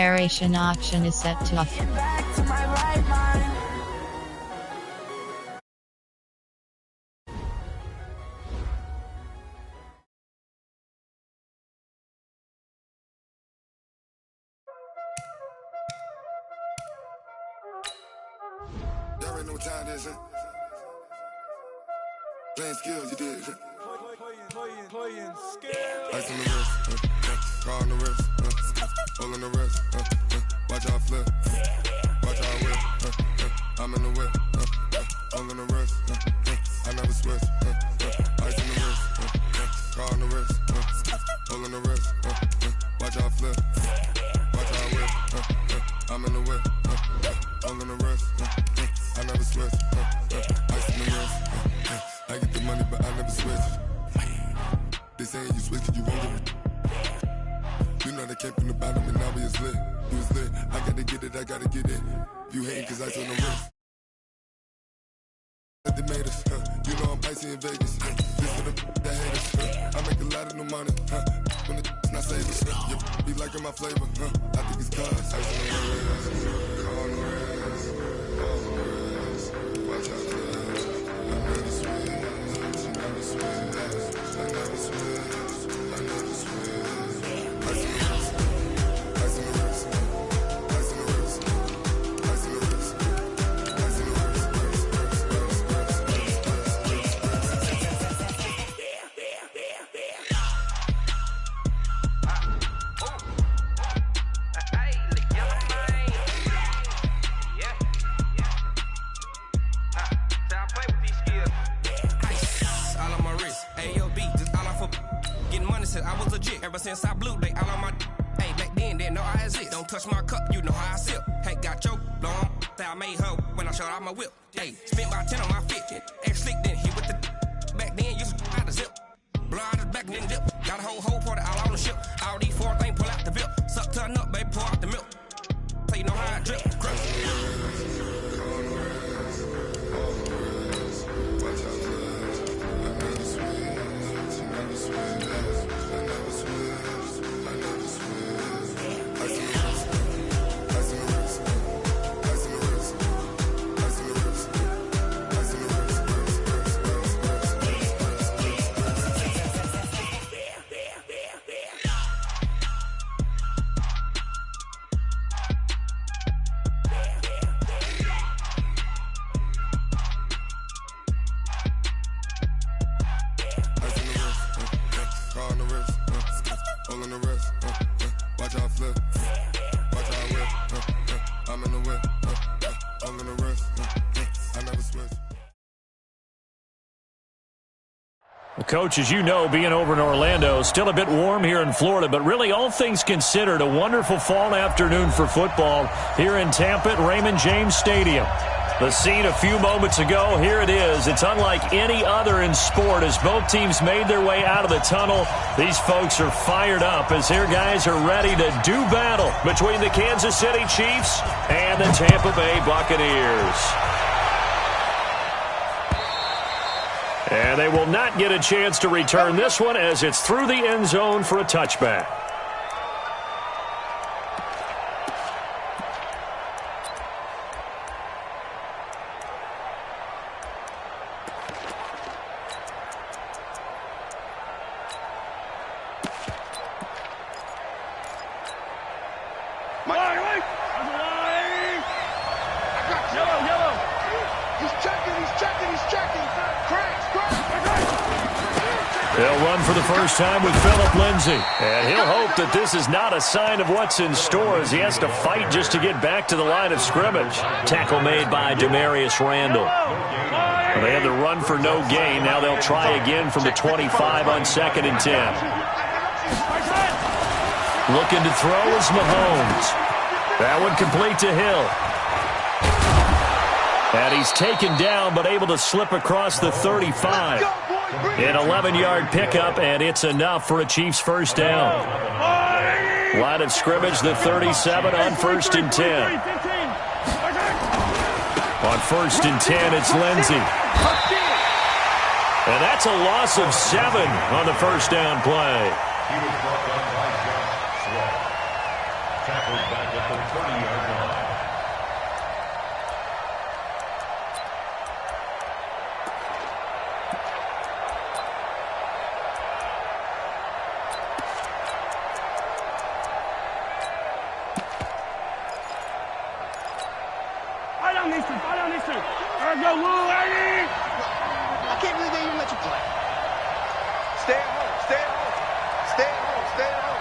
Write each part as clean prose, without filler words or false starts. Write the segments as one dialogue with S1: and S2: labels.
S1: Narration option is set to off.
S2: Y'all already know what time it is, huh? Playing skills, you did. Playing skills. Ice on the wrist, car on the wrist, hole on the wrist, watch out flip, watch out whip, I'm in the whip, hole on the wrist, I never switch, ice on the wrist, car on the wrist, hole on the wrist, watch out flip, watch out whip, I'm in the whip, hole on the wrist, I never switch, ice on the wrist, I get the money but I never switch. They saying you switch it, you won't get it. You know they came from the bottom and now we is lit. You was lit, I gotta get it, I gotta get it. You hating cause ice on the wrist. They made us, you know I'm icy in Vegas. This for the haters, I make a lot of new money, when it's not savers. You be liking my flavor, I think it's cause ice on the wrist, car on the wrist, all on the wrist, watch out for that. I never switch, I never switch, I never switch, I never switch. Ice on the wrist, ice on the wrist, ice on the wrist, ice on the wrist, ice on the
S3: I was legit ever since I blew they all on my hey back then didn't know I exist. Don't touch my cup, you know how I sip. Hey, got your long that I made her when I showed out my whip. Hey, spent about 10 on my fit. Ex slick then he with the back then used to out the zip. Blow out his back and then dip. Got a whole party all on the ship. All these 4 things pull out the VIP. Suck turn up, baby, pour out the milk. So you know how I drip.
S4: Coach, as you know, being over in Orlando, still a bit warm here in Florida, but really all things considered, a wonderful fall afternoon for football here in Tampa at Raymond James Stadium. The scene a few moments ago, here it is. It's unlike any other in sport as both teams made their way out of the tunnel. These folks are fired up as their guys are ready to do battle between the Kansas City Chiefs and the Tampa Bay Buccaneers. And they will not get a chance to return this one as it's through the end zone for a touchback. They'll run for the first time with Phillip Lindsay. And he'll hope that this is not a sign of what's in store as he has to fight just to get back to the line of scrimmage. Tackle made by Demarius Randall. Well, they had the run for no gain. Now they'll try again from the 25 on 2nd and 10. Looking to throw is Mahomes. That one complete to Hill. And he's taken down but able to slip across the 35. An 11-yard pickup, and it's enough for a Chiefs first down. Line of scrimmage, the 37 on 1st and 10. On 1st and 10, it's Lindsay. And that's a loss of 7 on the first down play. Tackled back at the 30-yard line.
S5: I can't believe they even let you play. Stay at home. Stay at home. Stay at home. Stay at home.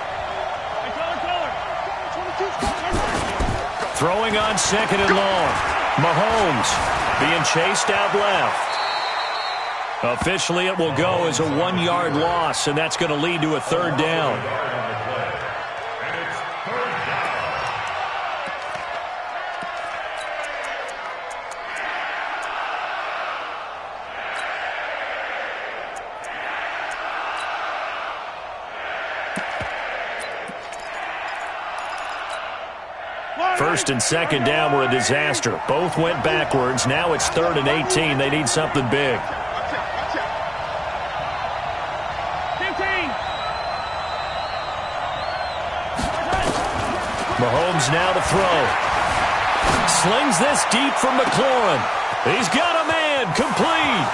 S4: Throwing on second and long. Mahomes being chased out left. Officially, it will go as a 1-yard loss, and that's going to lead to a third down. First and second down were a disaster. Both went backwards. Now it's 3rd and 18. They need something big. Mahomes now to throw. Slings this deep from McLaurin. He's got a man. Complete.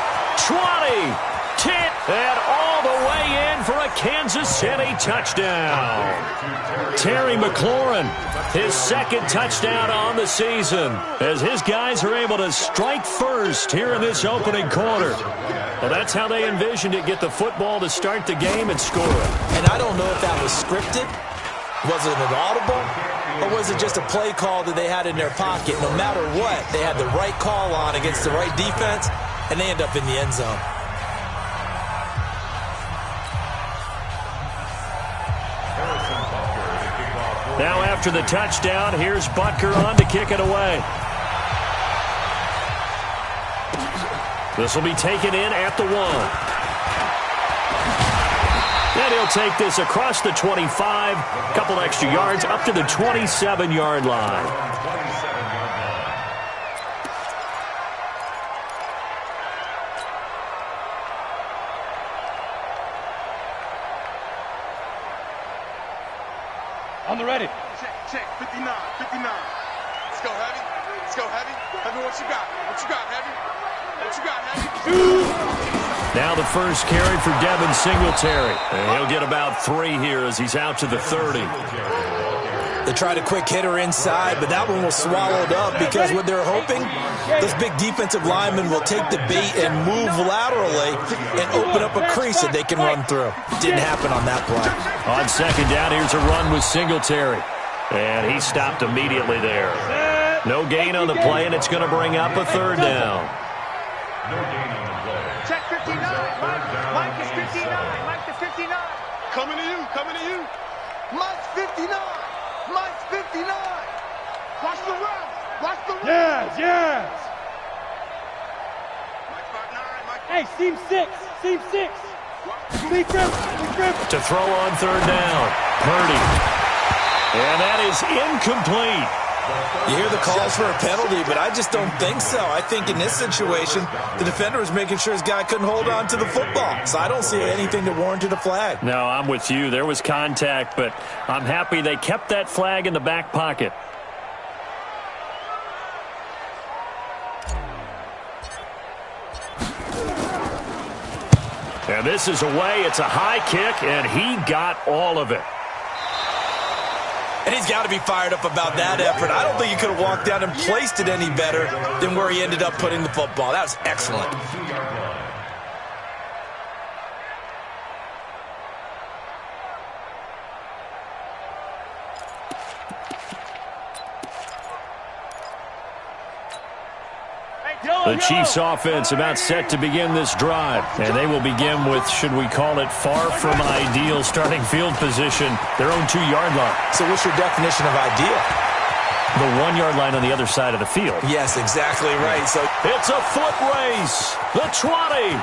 S4: 20. 10. And all the way in for a Kansas City touchdown. Terry McLaurin, his second touchdown on the season, as his guys are able to strike first here in this opening quarter. Well, that's how they envisioned it, get the football to start the game and score it.
S6: And I don't know if that was scripted. Was it an audible? Or was it just a play call that they had in their pocket? No matter what, they had the right call on against the right defense, and they end up in the end zone.
S4: Now after the touchdown, here's Butker on to kick it away. This will be taken in at the 1. And he'll take this across the 25, a couple extra yards, up to the 27-yard line.
S7: On the ready.
S5: Check. 59. Let's go, Heavy. Let's go, Heavy. Heavy, what you got? What you got, Heavy? What you got, Heavy?
S4: Now the first carry for Devin Singletary. And he'll get about 3 here as he's out to the 30.
S6: They tried a quick hitter inside, but that one was swallowed up because what they're hoping, this big defensive lineman will take the bait and move laterally and open up a crease that they can run through. Didn't happen on that play.
S4: On second down, here's a run with Singletary. And he stopped immediately there. No gain on the play, and it's going to bring up a third down.
S5: Check 59. Mike is 59. Mike is 59. Coming to you. Mike's 59. Mike's 59. Watch the run.
S7: Yes.
S5: Mike's 5'9". Mike.
S7: Hey, seam 6. Big grip.
S4: To throw on third down. Purdy. And that is incomplete.
S6: You hear the calls for a penalty, but I just don't think so. I think in this situation, the defender was making sure his guy couldn't hold on to the football. So I don't see anything that warranted a flag.
S4: No, I'm with you. There was contact, but I'm happy they kept that flag in the back pocket. And this is away. It's a high kick, and he got all of it.
S6: And he's got to be fired up about that effort. I don't think he could have walked down and placed it any better than where he ended up putting the football. That was excellent.
S4: The Chiefs offense about set to begin this drive. And they will begin with, should we call it, far from ideal starting field position, their own 2-yard line.
S6: So what's your definition of ideal?
S4: The 1-yard line on the other side of the field.
S6: Yes, exactly right. So
S4: it's a foot race. The 20.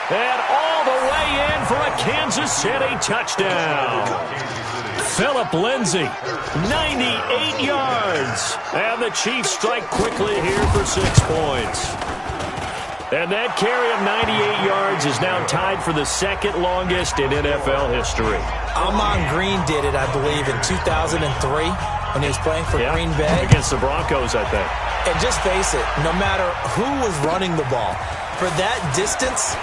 S4: And all the way in for a Kansas City touchdown. Phillip Lindsay, 98 yards. And the Chiefs strike quickly here for 6 points. And that carry of 98 yards is now tied for the second longest in NFL history.
S6: Amon Green did it, I believe, in 2003 when he was playing for Green Bay.
S4: Against the Broncos, I think.
S6: And just face it, no matter who was running the ball, for that distance,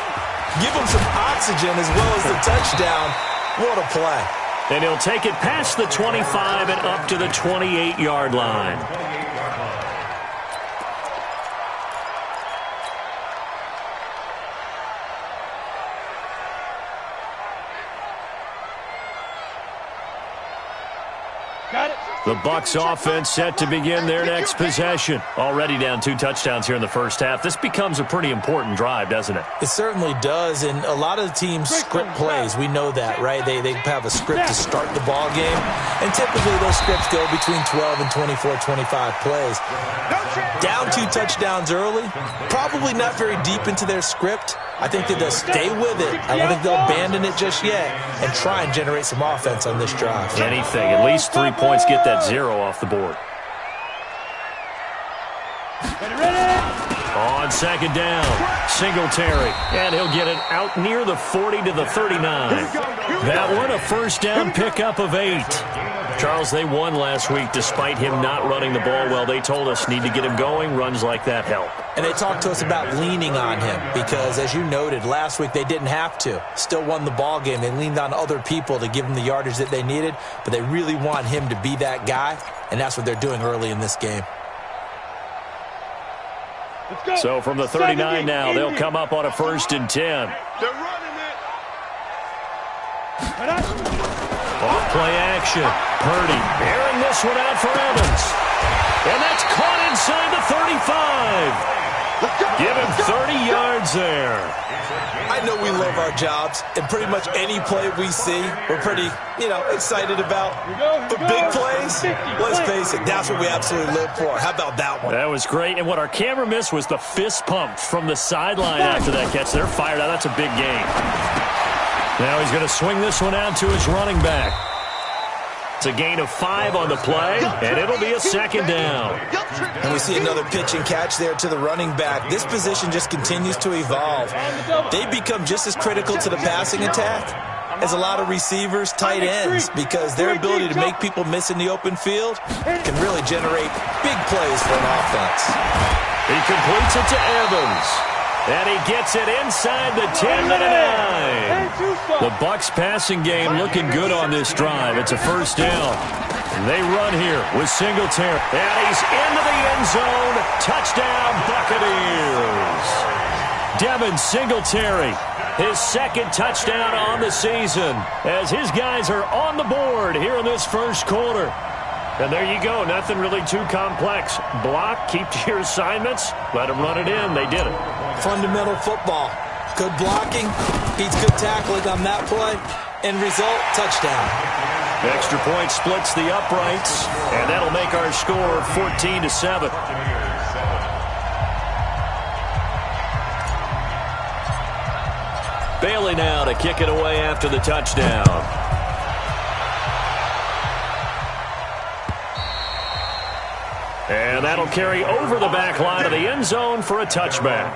S6: give him some oxygen as well as the touchdown. What a play.
S4: And he'll take it past the 25 and up to the 28-yard line. The Bucs offense set to begin their next possession. Already down 2 touchdowns here in the first half. This becomes a pretty important drive, doesn't it?
S6: It certainly does, and a lot of the teams script plays. We know that, right? They have a script to start the ball game, and typically those scripts go between 12 and 24, 25 plays. Down 2 touchdowns early, probably not very deep into their script. I think that they'll stay with it. I don't think they'll abandon it just yet and try and generate some offense on this drive.
S4: Anything. At least 3 points, get that 0 off the board. On second down, Singletary, and he'll get it out near the 40 to the 39. That one, a first down pickup of 8. Charles, they won last week despite him not running the ball well. They told us need to get him going. Runs like that help.
S6: And they talked to us about leaning on him because, as you noted, last week they didn't have to. Still won the ball game. They leaned on other people to give them the yardage that they needed, but they really want him to be that guy, and that's what they're doing early in this game.
S4: So from the 39 now, they'll come up on a 1st and 10.
S5: They're running it.
S4: Off play action. Purdy airing this one out for Evans. And that's caught inside the 35. Give him 30 yards there.
S6: I know we love our jobs, and pretty much any play we see, we're pretty, excited about. But big plays, let's face it, that's what we absolutely live for. How about that one?
S4: That was great, and what our camera missed was the fist pump from the sideline after that catch. They're fired out. That's a big game. Now he's going to swing this one out to his running back. It's a gain of 5 on the play, and it'll be a 2nd down.
S6: And we see another pitch and catch there to the running back. This position just continues to evolve. They become just as critical to the passing attack as a lot of receivers, tight ends, because their ability to make people miss in the open field can really generate big plays for an offense.
S4: He completes it to Evans. And he gets it inside the 10 to the 9. The Bucs passing game looking good on this drive. It's a 1st down. They run here with Singletary. And he's into the end zone. Touchdown, Buccaneers. Devin Singletary, his 2nd touchdown on the season, as his guys are on the board here in this 1st quarter. And there you go. Nothing really too complex. Block, keep to your assignments, let them run it in. They did it.
S6: Fundamental football. Good blocking, beats good tackling on that play. End result, touchdown.
S4: Extra point splits the uprights, and that'll make our score 14-7. Bailey now to kick it away after the touchdown. And that'll carry over the back line of the end zone for a touchback.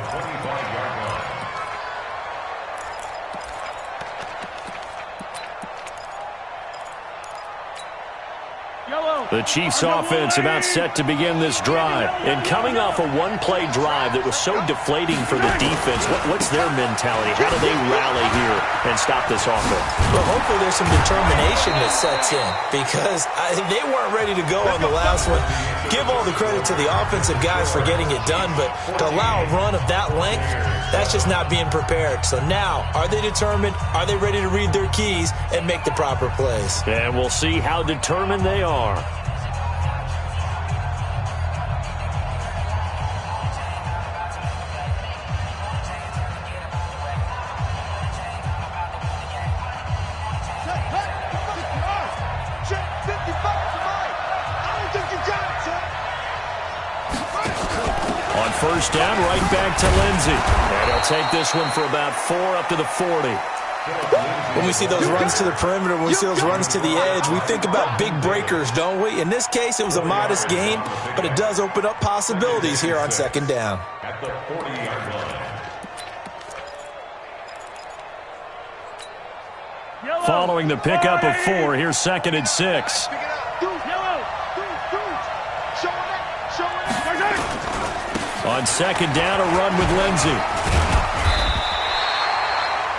S4: The Chiefs offense about set to begin this drive. And coming off a one-play drive that was so deflating for the defense, what's their mentality? How do they rally here and stop this offense?
S6: Well, hopefully there's some determination that sets in because they weren't ready to go on the last one. Give all the credit to the offensive guys for getting it done, but to allow a run of that length, that's just not being prepared. So now, are they determined? Are they ready to read their keys and make the proper plays?
S4: And we'll see how determined they are. First down, right back to Lindsey. And he'll take this one for about 4 up to the 40.
S6: When we see those runs to the perimeter, when we see those runs to the edge, we think about big breakers, don't we? In this case, it was a modest gain, but it does open up possibilities here on 2nd down.
S4: Following the pickup of 4, here's 2nd and 6. On 2nd down, a run with Lindsey.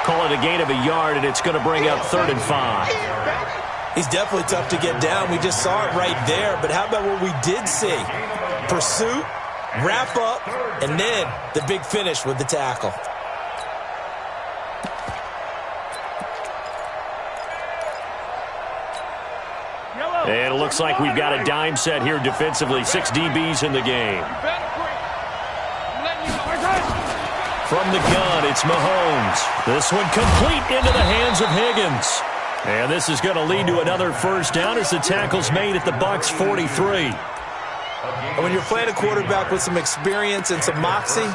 S4: Call it a gain of a yard, and it's going to bring up 3rd and 5.
S6: He's definitely tough to get down. We just saw it right there. But how about what we did see? Pursuit, wrap up, and then the big finish with the tackle.
S4: And it looks like we've got a dime set here defensively. 6 DBs in the game. From the gun, it's Mahomes. This one complete into the hands of Higgins. And this is going to lead to another first down as the tackle's made at the Bucs 43.
S6: And when you're playing a quarterback with some experience and some moxie,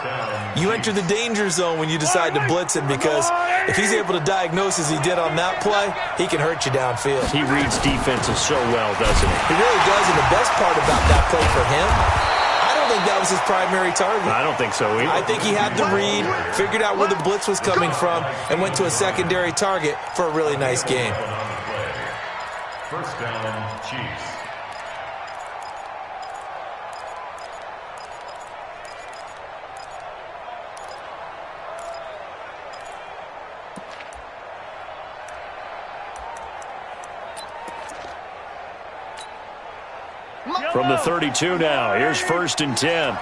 S6: you enter the danger zone when you decide to blitz him, because if he's able to diagnose as he did on that play, he can hurt you downfield.
S4: He reads defenses so well, doesn't he?
S6: He really does, and the best part about that play for him, I don't think that was his primary target.
S4: I don't think so either.
S6: I think he had the read, figured out where the blitz was coming from, and went to a secondary target for a really nice game.
S8: First down, Chiefs.
S4: From the 32 now, here's 1st and 10.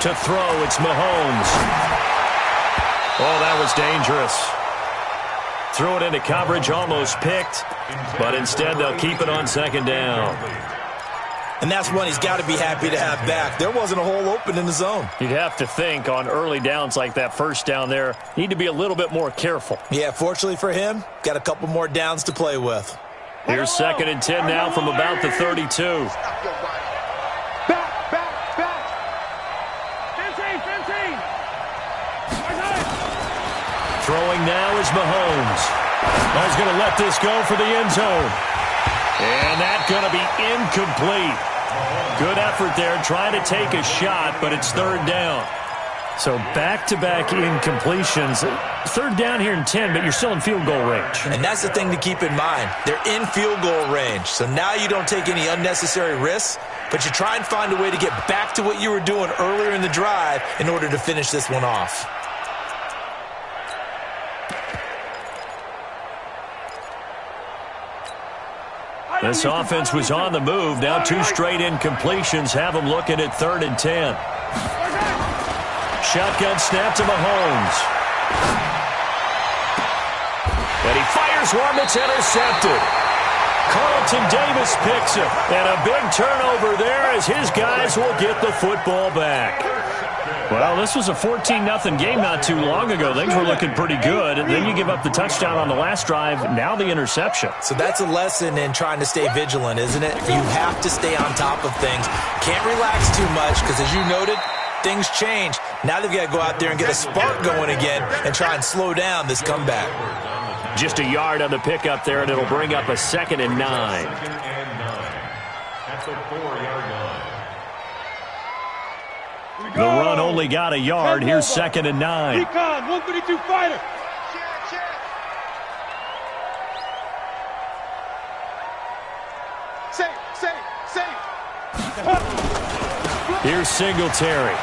S4: To throw, it's Mahomes. Oh, that was dangerous. Threw it into coverage, almost picked, but instead they'll keep it on 2nd down.
S6: And that's one he's got to be happy to have back. There wasn't a hole open in the zone.
S4: You'd have to think on early downs like that, first down there, need to be a little bit more careful.
S6: Yeah, fortunately for him, got a couple more downs to play with.
S4: Here's 2nd and 10 now from about the 32. Throwing now is Mahomes. He's going to let this go for the end zone. And that's going to be incomplete. Good effort there, trying to take a shot, but it's 3rd down. So back-to-back incompletions. 3rd down here in 10, but you're still in field goal range.
S6: And that's the thing to keep in mind. They're in field goal range. So now you don't take any unnecessary risks, but you try and find a way to get back to what you were doing earlier in the drive in order to finish this one off.
S4: This offense was on the move. Now 2 straight incompletions have them looking at 3rd and 10. Shotgun snap to Mahomes. And he fires one that's intercepted. Carlton Davis picks it. And a big turnover there as his guys will get the football back. Well, this was a 14-0 game not too long ago. Things were looking pretty good. And then you give up the touchdown on the last drive. Now the interception.
S6: So that's a lesson in trying to stay vigilant, isn't it? You have to stay on top of things. Can't relax too much because, as you noted, things change. Now they've got to go out there and get a spark going again and try and slow down this comeback.
S4: Just a yard on the pickup there, and it'll bring up a 2nd and 9.
S8: At the 4-yard line.
S4: The run only got a yard. Here's 2nd and 9.
S7: Recon, 132 fighter.
S4: Here's Singletary.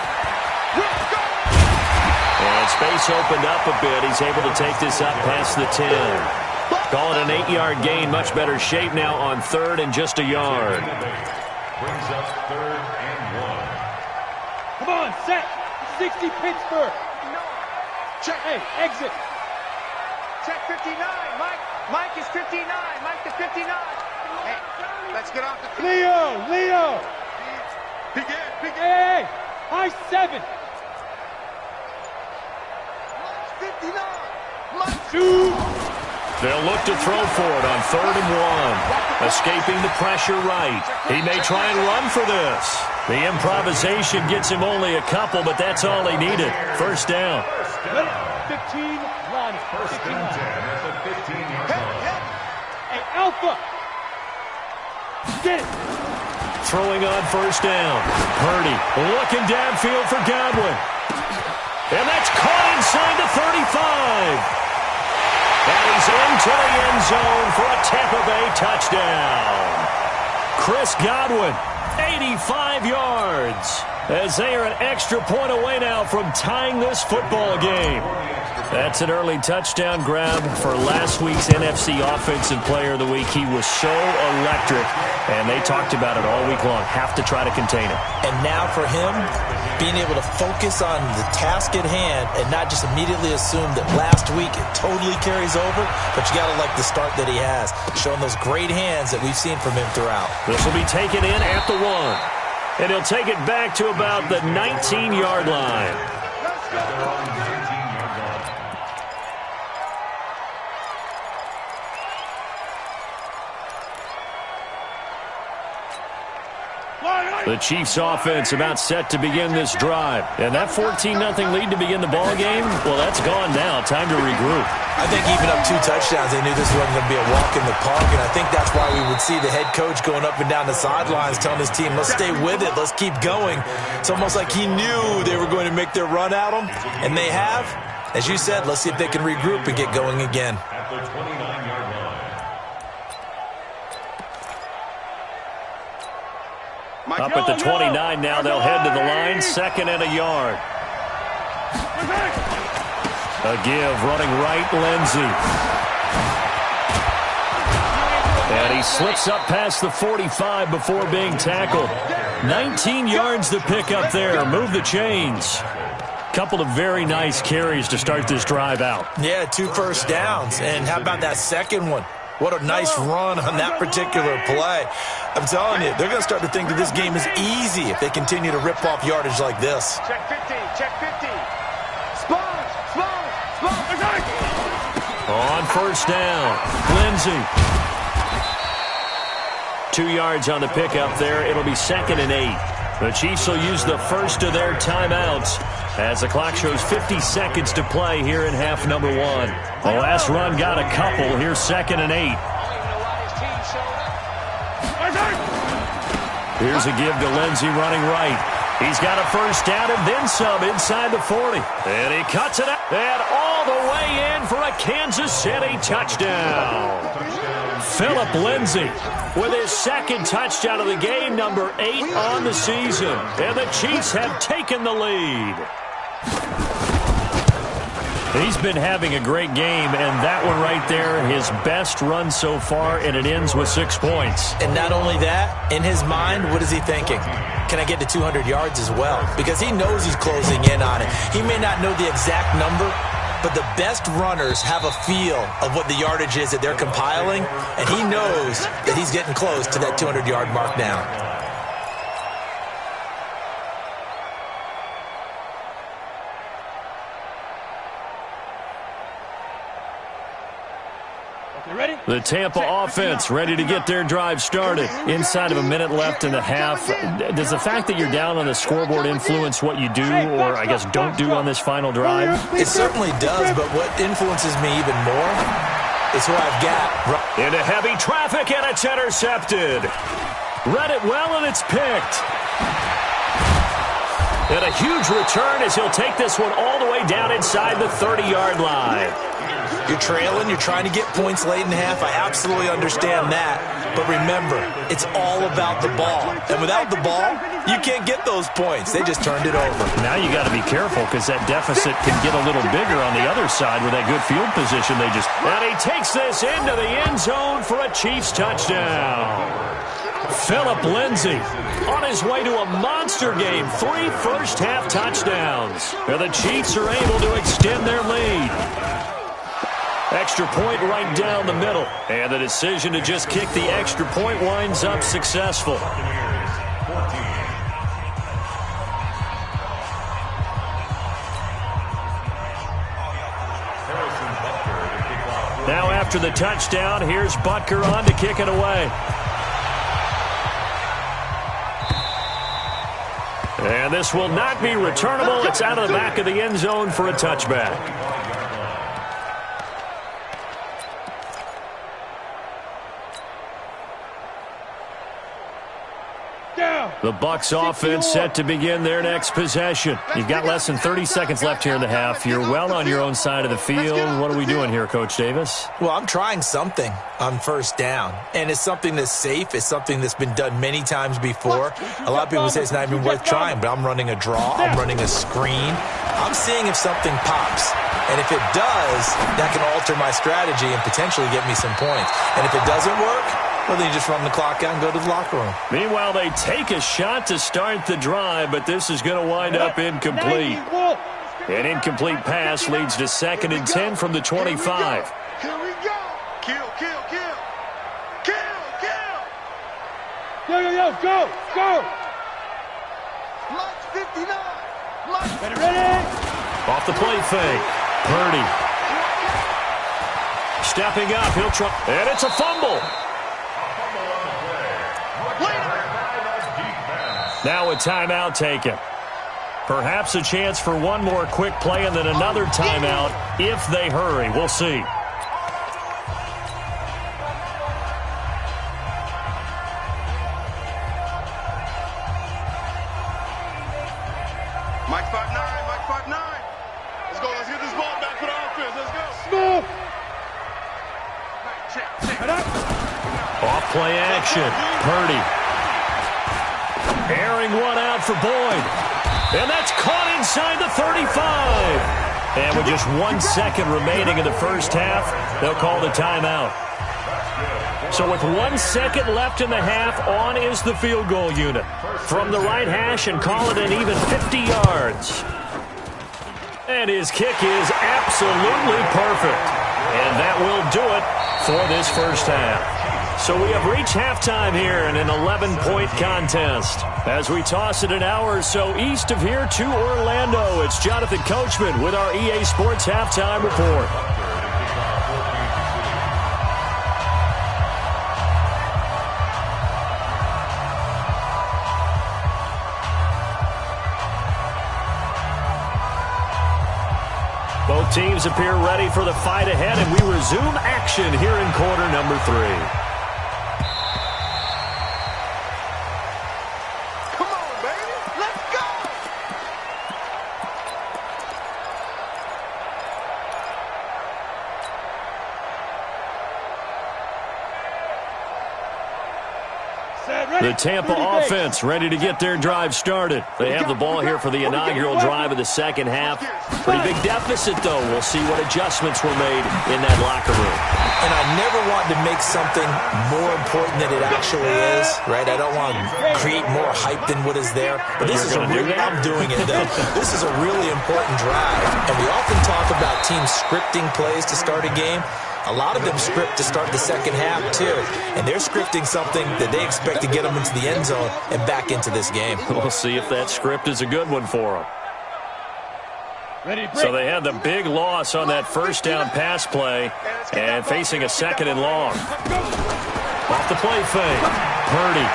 S4: And space opened up a bit. He's able to take this up past the 10. Call it an 8-yard gain. Much better shape now on 3rd and just a yard.
S8: Brings up 3rd and 1.
S7: Come on, set. 60 Pittsburgh. Check. Hey, exit.
S5: Check 59. Mike is 59. Mike to 59. Hey, let's get off the field.
S7: Leo.
S5: Big Ed.
S7: Hey, high 7.
S5: Mike's 59. Mike's
S7: 2.
S4: They'll look to throw for it on 3rd and 1. Escaping the pressure right. He may try and run for this. The improvisation gets him only a couple, but that's all he needed. First down.
S7: 15 line.
S8: First and 10 at the 15-yard line.
S7: Hey, Alpha! Get it!
S4: Throwing on first down. Purdy looking downfield for Godwin. And that's caught inside the 35. And he's into the end zone for a Tampa Bay touchdown. Chris Godwin, 85 yards. As they are an extra point away now from tying this football game. That's an early touchdown grab for last week's NFC Offensive Player of the Week. He was so electric, and they talked about it all week long. Have to try to contain him.
S6: And now for him, being able to focus on the task at hand and not just immediately assume that last week it totally carries over, but you got to like the start that he has, showing those great hands that we've seen from him throughout.
S4: This will be taken in at the 1. And he'll take it back to about the 19-yard line. The Chiefs offense about set to begin this drive. And that 14-0 lead to begin the ball game, well, that's gone now. Time to regroup.
S6: I think even up 2 touchdowns, they knew this wasn't going to be a walk in the park. And I think that's why we would see the head coach going up and down the sidelines telling his team, let's stay with it, let's keep going. It's almost like he knew they were going to make their run at him. And they have. As you said, let's see if they can regroup and get going again.
S8: At the 29-yard line.
S4: Up at the 29 now, they'll head to the line. 2nd and a yard. A give, running right, Lindsey. And he slips up past the 45 before being tackled. 19 yards to pick up there. Move the chains. Couple of very nice carries to start this drive out.
S6: Yeah, 2 first downs. And how about that second one? What a nice run on that particular play. I'm telling you, they're going to start to think that this game is easy if they continue to rip off yardage like this.
S5: Check 50, check 50. Spot.
S4: On first down, Lindsey. 2 yards on the pickup there. It'll be 2nd and 8. The Chiefs will use the first of their timeouts as the clock shows 50 seconds to play here in half number 1. The last run got a couple. Here's 2nd and 8. Here's a give to Lindsey running right. He's got a first down and then some inside the 40. And he cuts it out. And all the way in for a Kansas City touchdown. Phillip Lindsey with his 2nd touchdown of the game, number 8 on the season. And the Chiefs have taken the lead. He's been having a great game, and that one right there, his best run so far, and it ends with 6 points.
S6: And not only that, in his mind, what is he thinking? Can I get to 200 yards as well? Because he knows he's closing in on it. He may not know the exact number, but the best runners have a feel of what the yardage is that they're compiling, and he knows that he's getting close to that 200-yard mark now.
S4: The Tampa offense ready to get their drive started. Inside of a minute left in the half. Does the fact that you're down on the scoreboard influence what you do, or I guess don't do on this final drive?
S6: It certainly does, but what influences me even more is who I've got.
S4: Into heavy traffic, and it's intercepted. Read it well, and it's picked. And a huge return as he'll take this one all the way down inside the 30-yard line.
S6: You're trailing, you're trying to get points late in the half. I absolutely understand that. But remember, it's all about the ball. And without the ball, you can't get those points. They just turned it over.
S4: Now you got to be careful because that deficit can get a little bigger on the other side with that good field position they just... And he takes this into the end zone for a Chiefs touchdown. Phillip Lindsey on his way to a monster game. 3 first-half touchdowns. And the Chiefs are able to extend their lead. Extra point right down the middle. And the decision to just kick the extra point winds up successful. Now after the touchdown, here's Butker on to kick it away. And this will not be returnable. It's out of the back of the end zone for a touchback. The Bucs offense set to begin their next possession. You've got less than 30 seconds left here in the half. You're well on your own side of the field. What are we doing here, Coach Davis?
S6: Well, I'm trying something on first down, and it's something that's safe. It's something that's been done many times before. A lot of people say it's not even worth trying, but I'm running a draw. I'm running a screen. I'm seeing if something pops. And if it does, that can alter my strategy and potentially get me some points. And if it doesn't work, well, then you just run the clock out and go to the locker room.
S4: Meanwhile, they take a shot to start the drive, but this is going to wind up incomplete. An incomplete pass leads to 2nd and 10 from the 25.
S5: Here we go. Kill, kill, kill. Kill, kill.
S7: Yo, go, go.
S5: Mike's 59. Mike's
S7: Ready?
S4: Off the play fake. Purdy. Stepping up, he'll try. And it's a fumble. Now a timeout taken. Perhaps a chance for one more quick play and then another timeout if they hurry. We'll see.
S5: Mike 5'9", Mike 5'9". Let's go, let's get this ball back for the offense. Let's go.
S7: Smooth.
S5: Check.
S4: Off play action. Purdy. Airing one out for Boyd. And that's caught inside the 35. And with just 1 second remaining in the first half, they'll call the timeout. So with 1 second left in the half, on is the field goal unit. From the right hash and call it an even 50 yards. And his kick is absolutely perfect. And that will do it for this first half. So we have reached halftime here in an 11-point contest. As we toss it an hour or so east of here to Orlando, it's Jonathan Coachman with our EA Sports Halftime Report. Both teams appear ready for the fight ahead, and we resume action here in quarter number 3. The Tampa offense ready to get their drive started. They have the ball here for the inaugural drive of the second half. Pretty big deficit, though. We'll see what adjustments were made in that locker room.
S6: And I never want to make something more important than it actually is, right? I don't want to create more hype than what is there. But this is I'm doing it, though. This is a really important drive. And we often talk about teams scripting plays to start a game. A lot of them script to start the second half, too. And they're scripting something that they expect to get them into the end zone and back into this game.
S4: We'll see if that script is a good one for them. So they had the big loss on that first down pass play and facing a 2nd and long. Off the play fake. Purdy.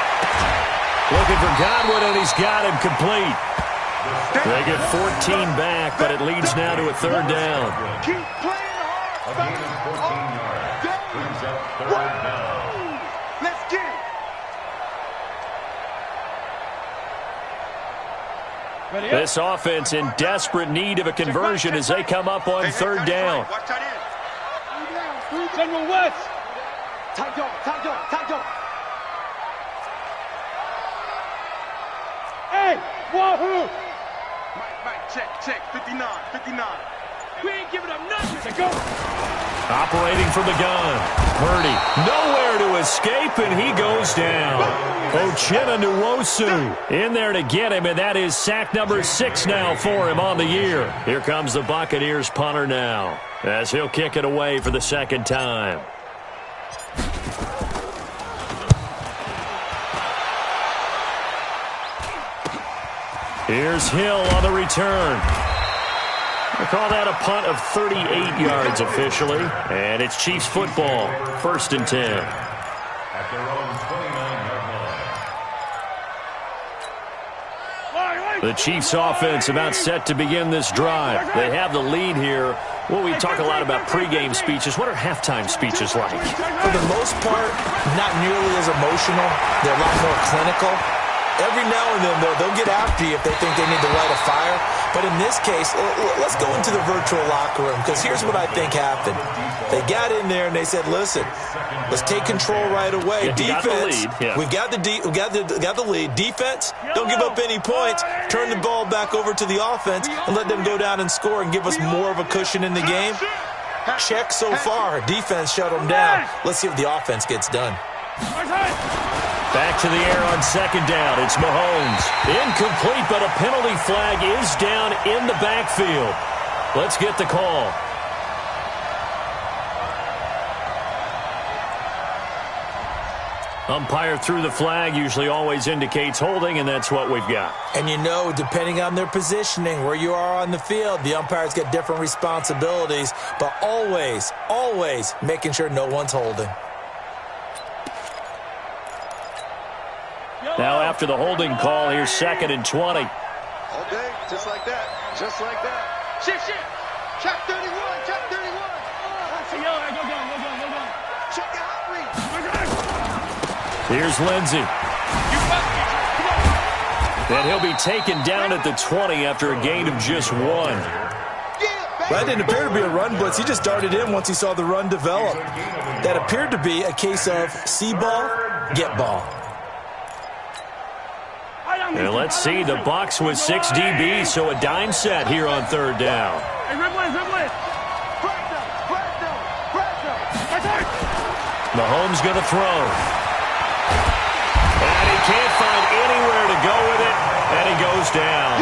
S4: Looking for Godwin, and he's got him complete. They get 14 back, but it leads now to a 3rd down.
S5: Keep playing hard. Let's get it.
S4: This offense in desperate need of a conversion as they come up on 3rd down.
S7: General West.
S5: Tight on.
S7: Hey, wahoo.
S5: Mike, check. 59.
S7: We ain't giving up nothing. Let's go.
S4: Operating from the gun. Purdy nowhere to escape, and he goes down. Uchenna Nwosu in there to get him, and that is sack number 6 now for him on the year. Here comes the Buccaneers punter now as he'll kick it away for the 2nd time. Here's Hill on the return. We call that a punt of 38 yards officially. And it's Chiefs football. 1st and 10.
S8: At their own 29-yard line.
S4: The Chiefs offense about set to begin this drive. They have the lead here. Well, we talk a lot about pregame speeches. What are halftime speeches like?
S6: For the most part, not nearly as emotional. They're a lot more clinical. Every now and then, though, they'll get after you if they think they need to light a fire. But in this case, let's go into the virtual locker room, because here's what I think happened. They got in there and they said, listen, let's take control right away. Defense, we've got the lead. Defense, don't give up any points. Turn the ball back over to the offense and let them go down and score and give us more of a cushion in the game. Check so far. Defense shut them down. Let's see if the offense gets done.
S4: Back to the air on second down. It's Mahomes. Incomplete, but a penalty flag is down in the backfield. Let's get the call. Umpire threw the flag, usually always indicates holding, and that's what we've got.
S6: And you know, depending on their positioning, where you are on the field, the umpires get different responsibilities, but always, always making sure no one's holding.
S4: Now after the holding call, here's 2nd and 20.
S5: All day, just like that, just like that. Shift. Check 31, check 31. Go. Check your hot read.
S4: Here's Lindsey. And he'll be taken down at the 20 after a gain of just 1.
S6: That didn't appear to be a run blitz. He just darted in once he saw the run develop. That appeared to be a case of see ball, get ball.
S4: And let's see, the Bucs with 6 DBs, so a dime set here on 3rd down. Mahomes going to throw. And he can't find anywhere to go with it, and he goes down.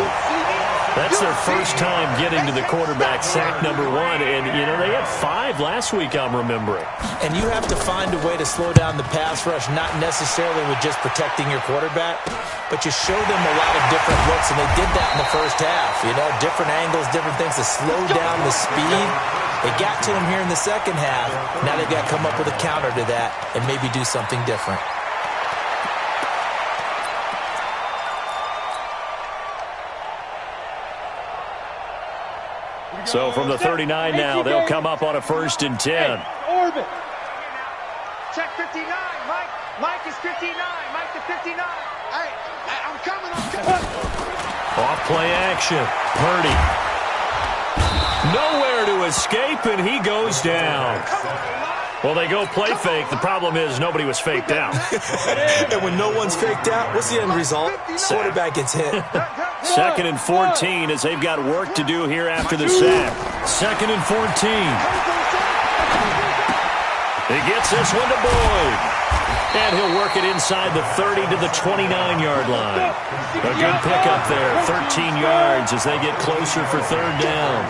S4: That's their first time getting to the quarterback, sack number 1. And, you know, they had 5 last week, I'm remembering.
S6: And you have to find a way to slow down the pass rush, not necessarily with just protecting your quarterback, but you show them a lot of different looks, and they did that in the first half. You know, different angles, different things to slow down the speed. They got to him here in the second half. Now they've got to come up with a counter to that and maybe do something different.
S4: So from the 39 now, they'll come up on a 1st and 10.
S7: Orbit.
S5: Check 59, Mike. Mike is 59. Mike to 59. Hey, I'm coming.
S4: Off play action. Purdy. Nowhere to escape, and he goes down. Well, they go play fake. The problem is nobody was faked out.
S6: And when no one's faked out, what's the end result? Quarterback gets hit.
S4: 2nd and 14 as they've got work to do here after the sack. 2nd and 14. He gets this one to Boyd. And he'll work it inside the 30 to the 29-yard line. A good pickup there, 13 yards as they get closer for 3rd down.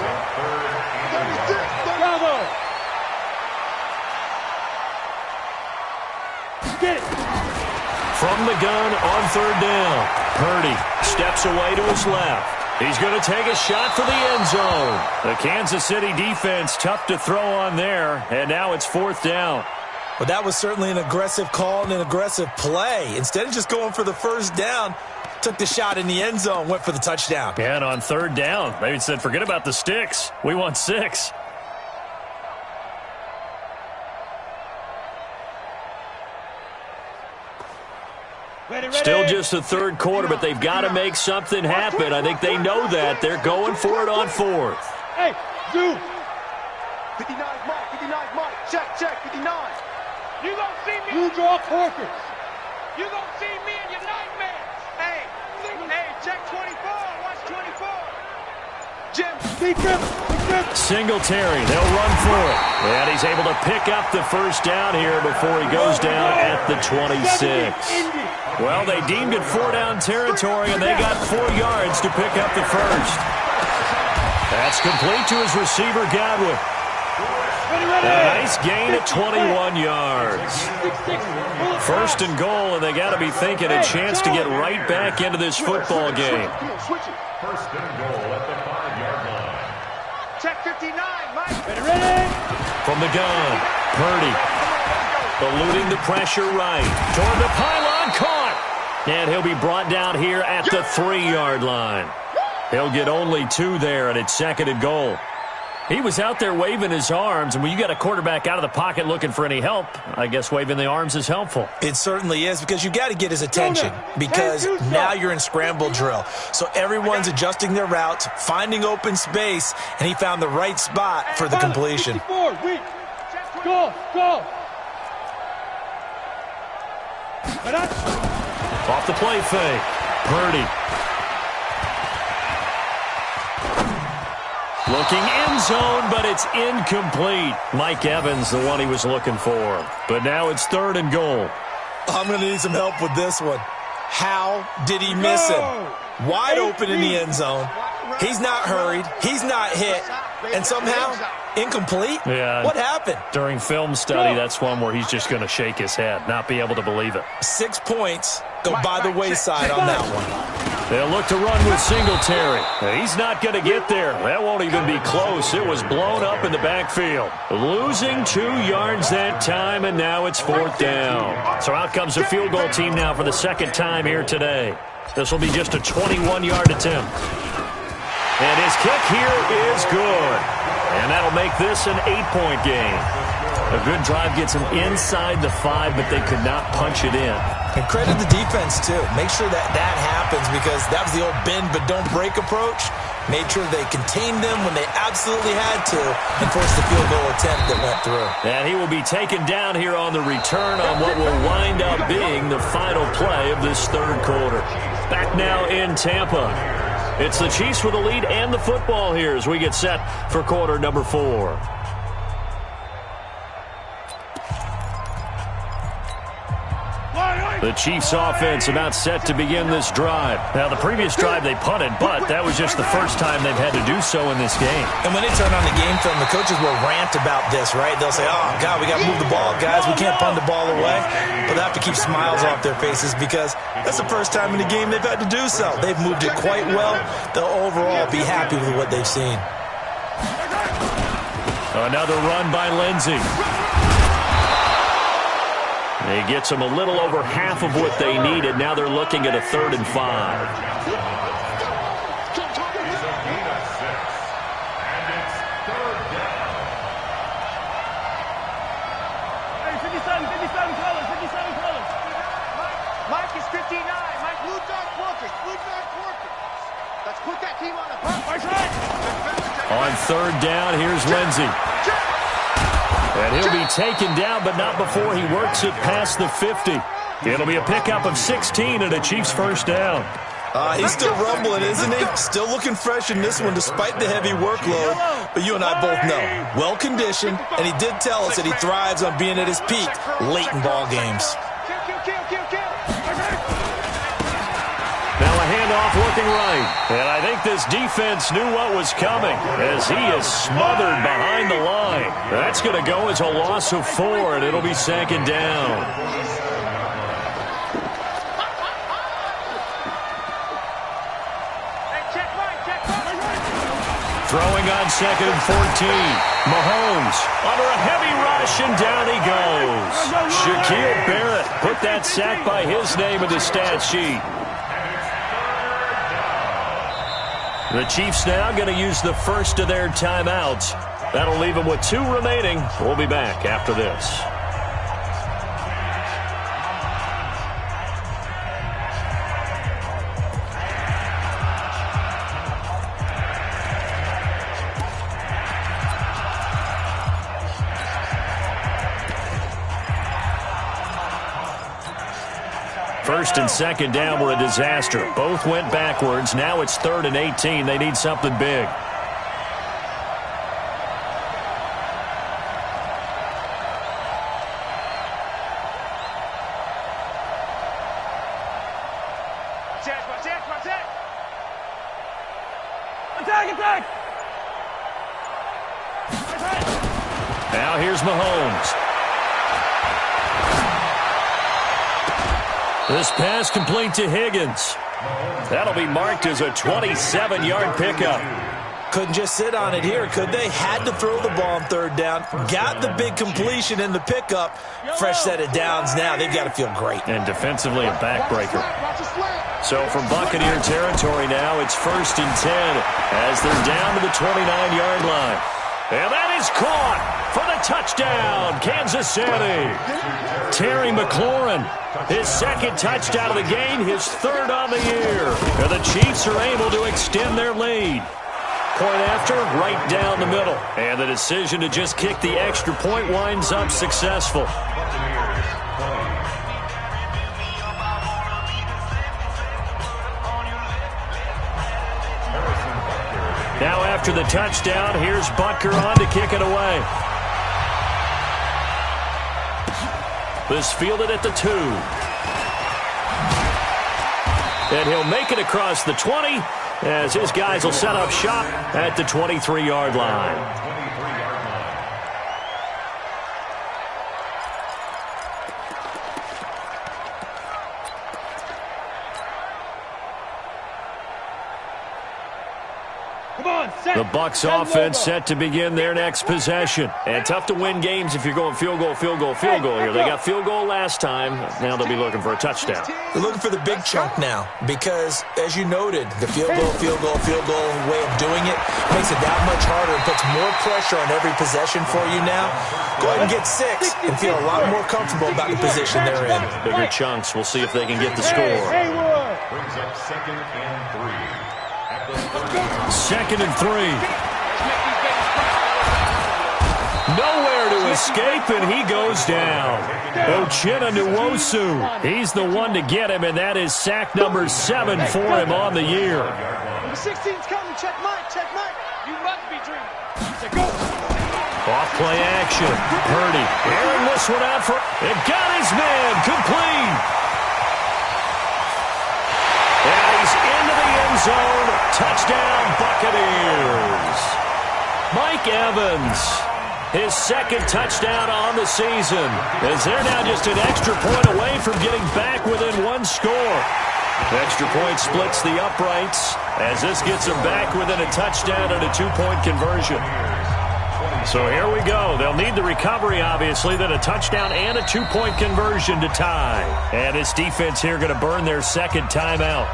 S4: From the gun on 3rd down. Purdy steps away to his left. He's going to take a shot for the end zone. The Kansas City defense tough to throw on there, and now it's 4th down.
S6: Well, that was certainly an aggressive call and an aggressive play. Instead of just going for the 1st down, took the shot in the end zone, went for the touchdown.
S4: And on 3rd down, they said, forget about the sticks. We want 6. Still just the 3rd quarter, but they've got to make something happen. I think they know that. They're going for it on 4th.
S7: Hey, dude.
S5: 59 Mike. Check, 59. You gonna see me?
S7: You draw corkers.
S5: You gonna see me in your nightmares. Hey, check 24. Watch 24. Jim.
S7: Big grip.
S4: Singletary, they'll run for it. And he's able to pick up the 1st down here before he goes down at the 26. Well, they deemed it 4-down territory, and they got 4 yards to pick up the 1st. That's complete to his receiver, Godwin. A nice gain at 21 yards. 1st and goal, and they got to be thinking a chance to get right back into this football game.
S8: 1st and goal at the 5-yard line.
S5: Check 59, Mike.
S7: Ready?
S4: From the gun, Purdy. Eluding the pressure right. Toward the pylon, caught. And he'll be brought down here at the 3-yard line. He'll get only 2 there, and it's 2nd and goal. He was out there waving his arms, and when you got a quarterback out of the pocket looking for any help, I guess waving the arms is helpful.
S6: It certainly is, because you got to get his attention, because now you're in scramble drill. So everyone's adjusting their routes, finding open space, and he found the right spot for the completion.
S7: Go!
S4: Off the play fake. Purdy. Looking end zone, but it's incomplete. Mike Evans, the one he was looking for. But now it's 3rd and goal.
S6: I'm going to need some help with this one. How did he miss him? Wide open in the end zone. He's not hurried. He's not hit. And somehow, incomplete?
S4: Yeah.
S6: What happened?
S4: During film study, that's one where he's just going to shake his head, not be able to believe it.
S6: 6 points go by the wayside on that one.
S4: They'll look to run with Singletary. He's not going to get there. That won't even be close. It was blown up in the backfield. Losing 2 yards that time, and now it's 4th down. So out comes the field goal team now for the 2nd time here today. This will be just a 21-yard attempt. And his kick here is good. And that'll make this an 8-point game. A good drive gets them inside the 5, but they could not punch it in.
S6: And credit the defense, too. Make sure that happens, because that was the old bend but don't break approach. Made sure they contained them when they absolutely had to and forced the field goal attempt that went through.
S4: And he will be taken down here on the return on what will wind up being the final play of this 3rd quarter. Back now in Tampa. It's the Chiefs with the lead and the football here as we get set for quarter number 4. The Chiefs offense about set to begin this drive. Now, the previous drive they punted, but that was just the first time they've had to do so in this game.
S6: And when they turn on the game film, the coaches will rant about this, right? They'll say, oh, God, we got to move the ball, guys. We can't punt the ball away. But they have to keep smiles off their faces, because that's the first time in the game they've had to do so. They've moved it quite well. They'll overall be happy with what they've seen.
S4: Another run by Lindsey. He gets them a little over half of what they needed. Now they're looking at a 3rd and 5.
S7: Hey, 57 colors.
S5: Mike is 59. Mike, blue dog working. Let's put that team on the punt.
S4: On 3rd down, here's Lindsey. And he'll be taken down, but not before he works it past the 50. It'll be a pickup of 16 and a Chiefs 1st down.
S6: He's still rumbling, isn't he? Still looking fresh in this one despite the heavy workload. But you and I both know, well-conditioned, and he did tell us that he thrives on being at his peak late in ball games.
S4: Now a handoff looking right. And I think this defense knew what was coming as he is smothered behind the line. That's going to go as a loss of 4, and it'll be 2nd down. Throwing on 2nd and 14. Mahomes under a heavy rush, and down he goes. Shaquille Barrett put that sack by his name in the stat sheet. The Chiefs now going to use the first of their timeouts. That'll leave them with 2 remaining. We'll be back after this. First and 2nd down were a disaster. Both went backwards. Now it's 3rd and 18. They need something big.
S7: Attack!
S4: Now here's Mahomes. This pass complete to Higgins. That'll be marked as a 27-yard pickup.
S6: Couldn't just sit on it here, could they? Had to throw the ball on 3rd down. Got the big completion in the pickup. Fresh set of downs now. They've got to feel great.
S4: And defensively a backbreaker. So from Buccaneer territory now, it's 1st and 10 as they're down to the 29-yard line. And that is caught for the touchdown, Kansas City. Terry McLaurin, his second touchdown of the game, his third on the year. And the Chiefs are able to extend their lead. Point after, right down the middle. And the decision to just kick the extra point winds up successful. Now after the touchdown, here's Butker on to kick it away. This fielded at the 2. And he'll make it across the 20 as his guys will set up shop at the 23-yard line. The Bucs offense set to begin their next possession. And tough to win games if you're going field goal, field goal, field goal here. They got field goal last time. Now they'll be looking for a touchdown.
S6: They're looking for the big chunk now because, as you noted, the field goal way of doing it makes it that much harder and puts more pressure on every possession for you now. Go ahead and get 6 and feel a lot more comfortable about the position they're in.
S4: Bigger chunks. We'll see if they can get the score.
S8: Brings up 2nd and 3.
S4: 2nd and 3. Nowhere to escape, and he goes down. Uchenna Nwosu. He's the one to get him, and that is sack number 7 for him on the year.
S5: Number 16's coming. Check Mike. Check Mike. You rugby dream. Go.
S4: Off play action. Purdy airing this one out for. It got his man complete. And he's into the end zone. Touchdown, Buccaneers. Mike Evans, his second touchdown on the season, as they're now just an extra point away from getting back within 1 score. Extra point splits the uprights as this gets them back within a touchdown and a 2-point conversion. So here we go. They'll need the recovery, obviously, then a touchdown and a 2-point conversion to tie. And this defense here going to burn their second timeout.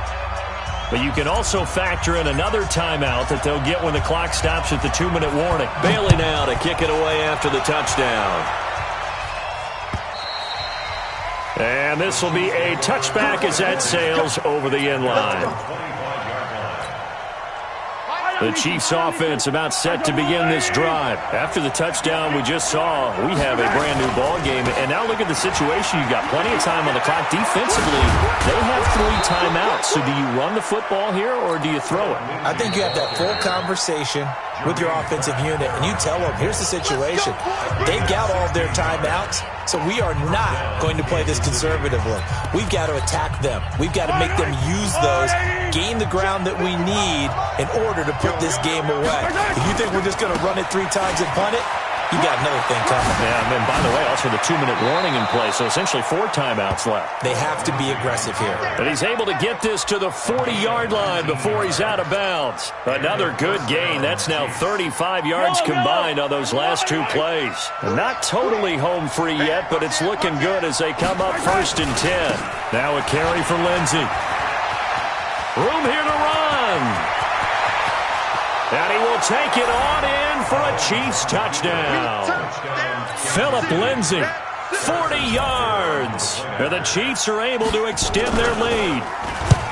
S4: But you can also factor in another timeout that they'll get when the clock stops at the 2-minute warning. Bailey now to kick it away after the touchdown. And this will be a touchback as that sails over the end line. The Chiefs offense about set to begin this drive. After the touchdown we just saw, we have a brand new ball game. And now look at the situation. You've got plenty of time on the clock. Defensively, they have 3 timeouts. So do you run the football here or do you throw it?
S6: I think you have that full conversation with your offensive unit, and you tell them, here's the situation. They've got all of their timeouts, so we are not going to play this conservatively. We've got to attack them. We've got to make them use those, gain the ground that we need in order to put this game away. If you think we're just going to run it 3 times and punt it, you got another thing coming.
S4: Yeah, and then, by the way, also the 2-minute warning in play, so essentially 4 timeouts left.
S6: They have to be aggressive here.
S4: And he's able to get this to the 40-yard line before he's out of bounds. Another good gain. That's now 35 yards combined on those last 2 plays. Not totally home free yet, but it's looking good as they come up 1st and 10. Now a carry for Lindsey. Room here to run. And he will take it on in for a Chiefs touchdown. Phillip Lindsay, 40 yards. And the Chiefs are able to extend their lead.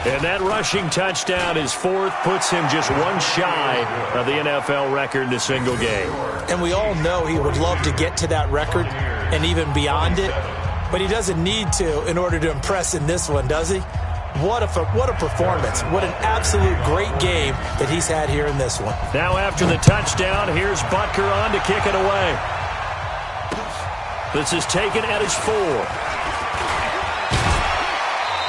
S4: And that rushing touchdown, his 4th, puts him just 1 shy of the NFL record in a single game.
S6: And we all know he would love to get to that record and even beyond it. But he doesn't need to in order to impress in this one, does he? What a performance. What an absolute great game that he's had here in this one.
S4: Now after the touchdown, here's Butker on to kick it away. This is taken at his 4.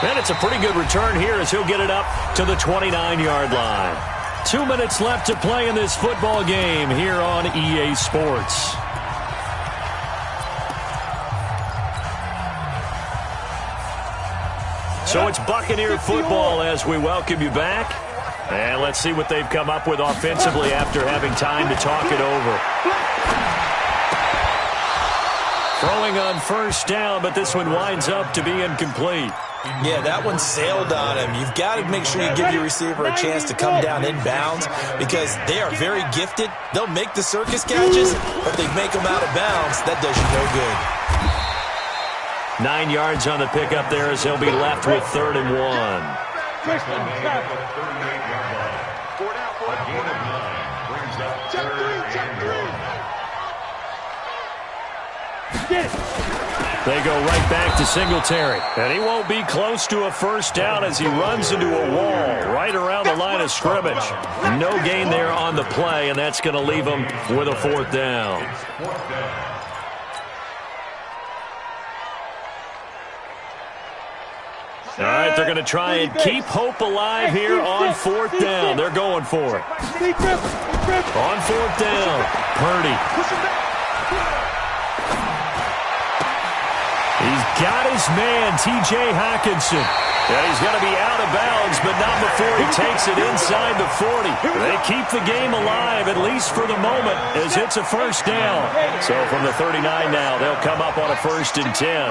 S4: And it's a pretty good return here as he'll get it up to the 29-yard line. 2 minutes left to play in this football game here on EA Sports. So it's Buccaneer football as we welcome you back. And let's see what they've come up with offensively after having time to talk it over. Throwing on on first down, but this one winds up to be incomplete.
S6: Yeah, that one sailed on him. You've got to make sure you give your receiver a chance to come down inbounds because they are very gifted. They'll make the circus catches, but they make them out of bounds. That does you no good.
S4: 9 yards on the pickup there as they'll be left with 3rd and 1. They go right back to Singletary. And he won't be close to a first down as he runs into a wall right around the line of scrimmage. No gain there on the play, and that's going to leave him with a 4th down. All right, they're going to try and keep hope alive here on 4th down. They're going for it. On 4th down, Purdy. He's got his man, T.J. Hawkinson. And he's going to be out of bounds, but not before he takes it inside the 40. They keep the game alive, at least for the moment, as it's a first down. So from the 39 now, they'll come up on a 1st and 10.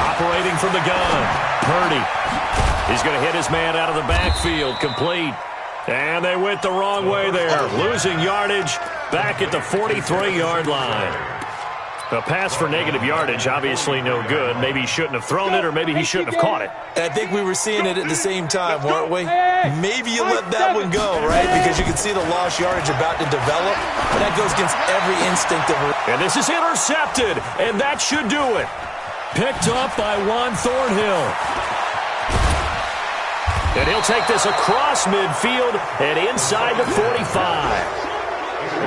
S4: Operating from the gun, Purdy. He's going to hit his man out of the backfield, complete. And they went the wrong way there, losing yardage back at the 43-yard line. A pass for negative yardage, obviously no good. Maybe he shouldn't have thrown it, or maybe he shouldn't have caught it.
S6: I think we were seeing it at the same time, weren't we? Maybe you let that one go, right? Because you can see the lost yardage about to develop. But that goes against every instinct of...
S4: And this is intercepted, and that should do it. Picked up by Juan Thornhill. And he'll take this across midfield and inside the 45.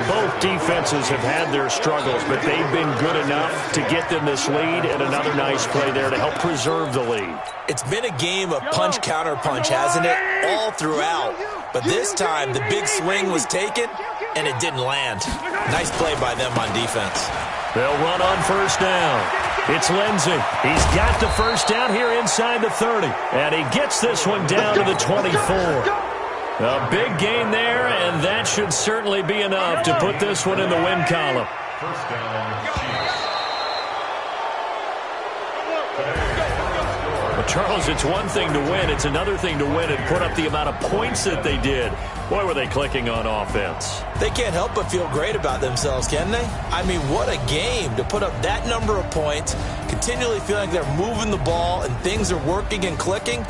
S4: Both defenses have had their struggles, but they've been good enough to get them this lead, and another nice play there to help preserve the lead.
S6: It's been a game of punch-counter-punch, hasn't it? All throughout. But this time, the big swing was taken, and it didn't land. Nice play by them on defense.
S4: They'll run on first down. It's Lindsey. He's got the first down here inside the 30. And he gets this one down to the 24. A big gain there, and that should certainly be enough to put this one in the win column.
S8: First down, Chiefs.
S4: Well, Charles, it's one thing to win. It's another thing to win and put up the amount of points that they did. Boy, were they clicking on offense.
S6: They can't help but feel great about themselves, can they? I mean, what a game to put up that number of points, continually feeling like they're moving the ball and things are working and clicking.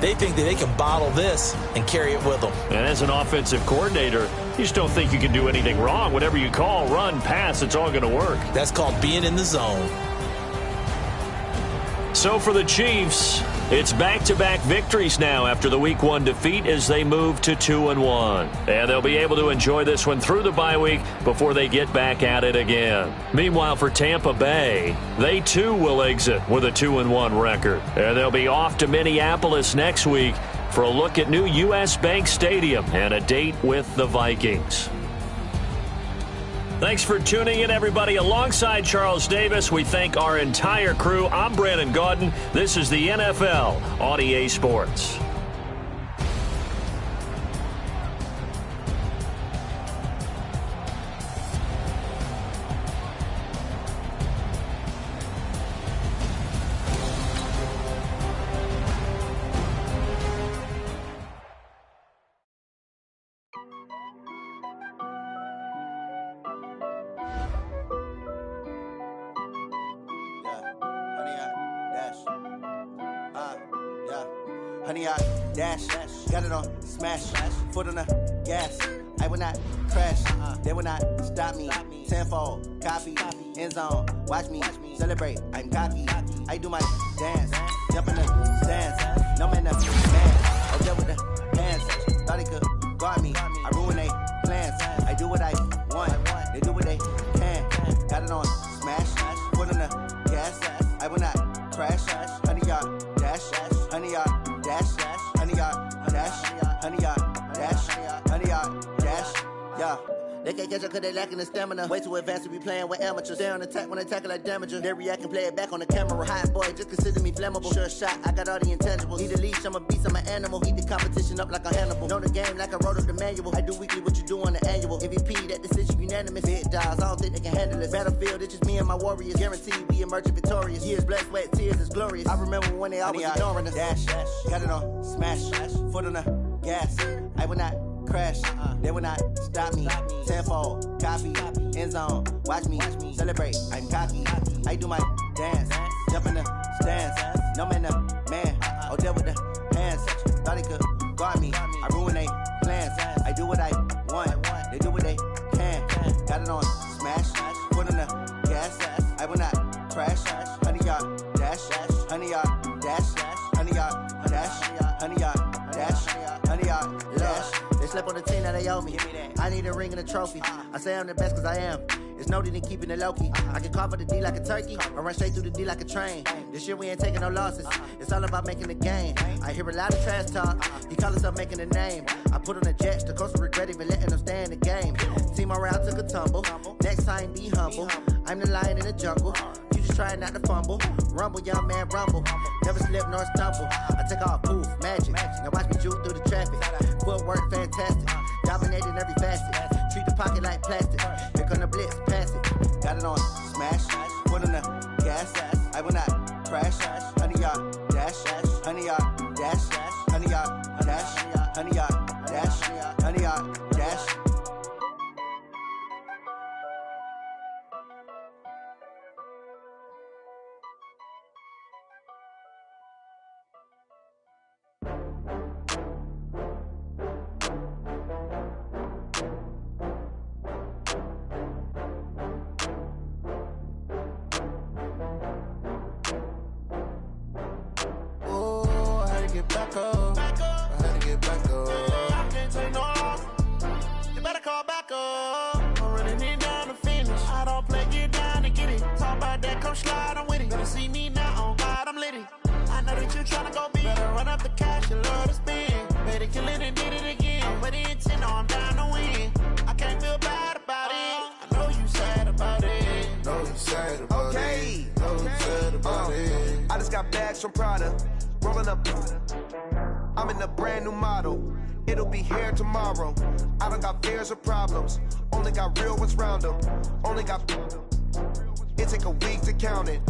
S6: They think that they can bottle this and carry it with them.
S4: And as an offensive coordinator, you just don't think you can do anything wrong. Whatever you call, run, pass, it's all going to work.
S6: That's called being in the zone.
S4: So for the Chiefs, it's back-to-back victories now after the Week 1 defeat as they move to 2-1. And they'll be able to enjoy this one through the bye week before they get back at it again. Meanwhile, for Tampa Bay, they too will exit with a 2-1 record. And they'll be off to Minneapolis next week for a look at new U.S. Bank Stadium and a date with the Vikings. Thanks for tuning in, everybody. Alongside Charles Davis, we thank our entire crew. I'm Brandon Gaudin. This is the NFL on EA Sports.
S9: Honey, I dash, got it on smash, foot on the gas. I will not crash, they will not stop me. Tenfold, copy, end zone, watch me celebrate. I'm cocky, I do my dance, jump in the stands. No man, the man, up there with the hands. Thought he could guard me, I ruin they plans. I do what I want, they do what they can. Got it on smash, foot on the gas. I will not crash, honey, y'all dash, honey, y'all. Dash, honey, dash, honey, dash, honey, dash, yeah. They can't catch up cause they lacking the stamina. Way too advanced to be playing with amateurs. Stay on attack when attack like damager. They react and play it back on the camera. Hot boy, just consider me flammable. Sure shot, I got all the intangibles. Need a leash, I'm a beast, I'm an animal. Eat the competition up like a Hannibal. Know the game like I wrote up the manual. I do weekly what you do on the annual. MVP, that decision unanimous. Big dogs, I don't think they can handle this. Battlefield, it's just me and my warriors. Guaranteed we emerging victorious. Years, blood, sweat, tears, is glorious. I remember when they always ignoring us. Dash, got it on, smash, foot on the gas. I will not crash, they will not stop me. Tenfold, copy, end zone, watch me celebrate. I'm cocky, I do my dance, jump in the stands. No man, man, deal with the hands. Thought he could guard me, I ruin they plans. I do what I want, they do what they can. Got it on, smash, foot on the gas. I will not crash, 100-yard dash, 100-yard dash, 100-yard dash, 100-yard dash, 100-yard dash. They slept on the team that they owe me. I need a ring and a trophy. I say I'm the best cause I am. It's noted in keeping it low-key. I can carve up the D like a turkey or run straight through the D like a train. This year we ain't taking no losses. It's all about making the game. I hear a lot of trash talk. He call himself making a name. I put on the Jets. The coach will regret even letting them stay in the game. Team morale took a tumble. Next time be humble. I'm the lion in the jungle. You just trying not to fumble. Rumble, young man, rumble. Never slip nor stumble. I take off, poof, magic. Now watch me juke through the traffic. Footwork fantastic. Dominating every facet. Treat the pocket like plastic. Here come the blitz, pass it. Got it on, smash. Foot on the gas. I will not crash. 100-yard dash. 100-yard dash. 100-yard dash. 100-yard dash. 100-yard dash.
S10: From Prada, rolling up. I'm in a brand new model. It'll be here tomorrow. I don't got fears or problems. Only got real ones round them. Only got. It take a week to count it.